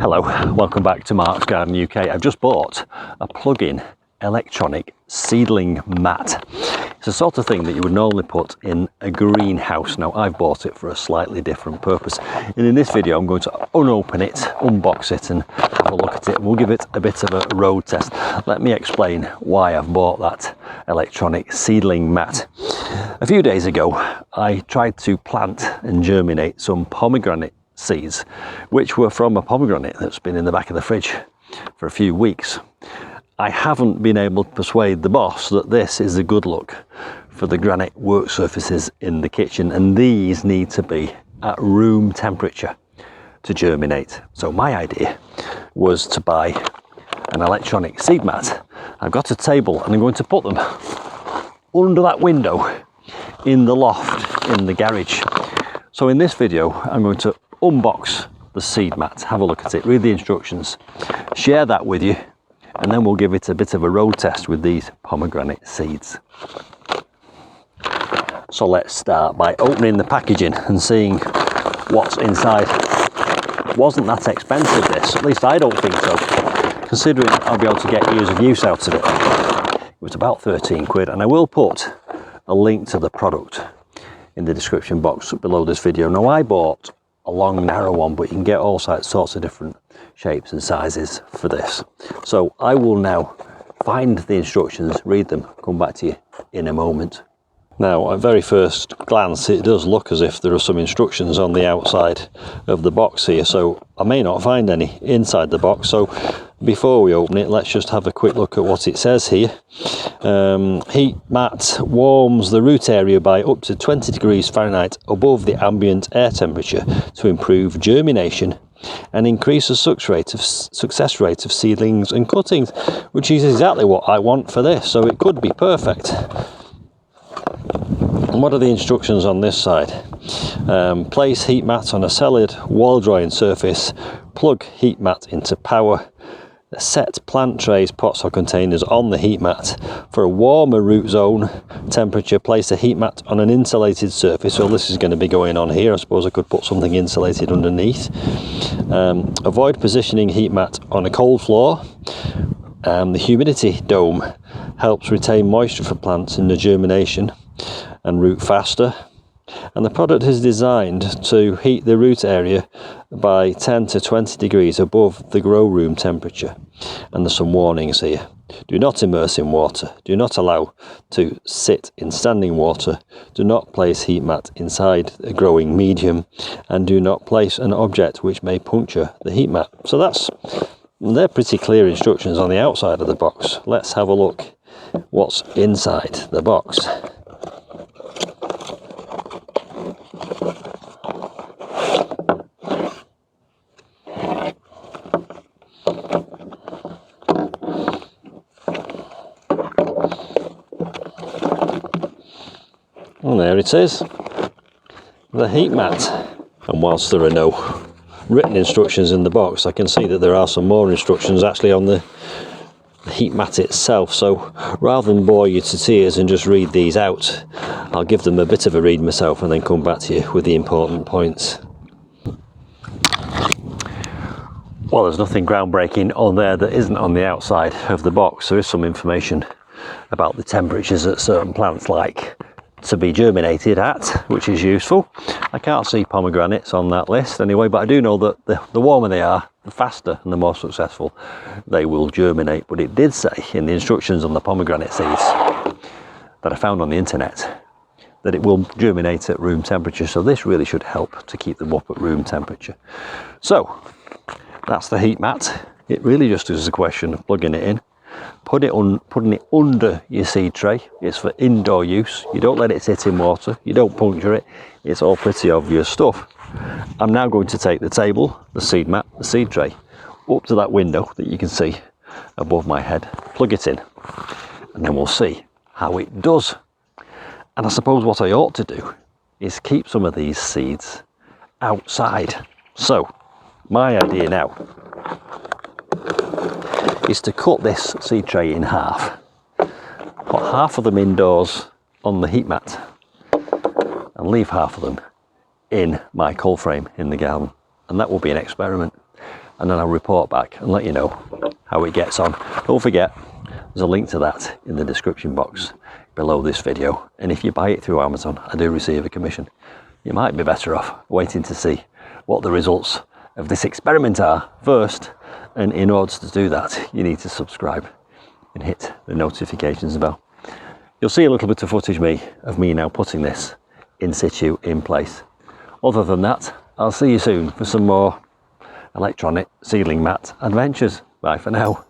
Hello, welcome back to Mark's Garden UK. I've just bought a plug-in electronic seedling mat. It's the sort of thing that you would normally put in a greenhouse. Now I've bought it for a slightly different purpose, and in this video I'm going to unopen it, unbox it and have a look at it. We'll give it a bit of a road test. Let me explain why I've bought that electronic seedling mat. A few days ago I tried to plant and germinate some pomegranate seeds, which were from a pomegranate that's been in the back of the fridge for a few weeks. I haven't been able to persuade the boss that this is a good look for the granite work surfaces in the kitchen, and these need to be at room temperature to germinate. So my idea was to buy an electronic seed mat. I've got a table and I'm going to put them under that window in the loft in the garage. So in this video I'm going to unbox the seed mat, have a look at it, read the instructions, share that with you, and then we'll give it a bit of a road test with these pomegranate seeds. So let's start by opening the packaging and seeing what's inside. It wasn't that expensive, this, at least I don't think so, considering I'll be able to get years of use out of it. It was about 13 quid, and I will put a link to the product in the description box below this video. Now I bought a long narrow one, but you can get all sorts of different shapes and sizes for this. So I will now find the instructions, read them, come back to you in a moment. Now at very first glance it does look as if there are some instructions on the outside of the box here, so I may not find any inside the box. So before we open it, let's just have a quick look at what it says here. Heat mat warms the root area by up to 20 degrees Fahrenheit above the ambient air temperature to improve germination and increase the success rate of seedlings and cuttings, which is exactly what I want for this, so it could be perfect. And what are the instructions on this side? Place heat mat on a solid wall drawing surface, plug heat mat into power, set plant trays, pots or containers on the heat mat. For a warmer root zone temperature, place a heat mat on an insulated surface. So this is going to be going on here. I suppose I could put something insulated underneath. Avoid positioning heat mat on a cold floor. The humidity dome helps retain moisture for plants in the germination and root faster. And the product is designed to heat the root area by 10 to 20 degrees above the grow room temperature. And there's some warnings here. Do not immerse in water. Do not allow to sit in standing water. Do not place heat mat inside a growing medium. And do not place an object which may puncture the heat mat. So they're pretty clear instructions on the outside of the box. Let's have a look what's inside the box. And there it is, the heat mat. And whilst there are no written instructions in the box, I can see that there are some more instructions actually on the heat mat itself. So rather than bore you to tears and just read these out, I'll give them a bit of a read myself and then come back to you with the important points. Well, there's nothing groundbreaking on there that isn't on the outside of the box. There is some information about the temperatures that certain plants like to be germinated at, which is useful. I can't see pomegranates on that list anyway, but I do know that the warmer they are, the faster and the more successful they will germinate. But it did say in the instructions on the pomegranate seeds that I found on the internet that it will germinate at room temperature, so this really should help to keep them up at room temperature. So that's the heat mat. It really just is a question of plugging it in, putting it under your seed tray. It's for indoor use. You don't let it sit in water, you don't puncture it. It's all pretty obvious stuff. I'm now going to take the table, the seed mat, the seed tray up to that window that you can see above my head, plug it in, and then we'll see how it does. And I suppose what I ought to do is keep some of these seeds outside. So my idea now is to cut this seed tray in half, put half of them indoors on the heat mat and leave half of them in my cold frame in the garden, and that will be an experiment. and then I'll report back and let you know how it gets on. Don't forget, there's a link to that in the description box below this video, and if you buy it through Amazon, I do receive a commission. You might be better off waiting to see what the results of this experiment are first, and in order to do that you need to subscribe and hit the notifications bell. You'll see a little bit of footage of me now putting this in situ in place. Other than that, I'll see you soon for some more electronic seedling mat adventures. Bye for now.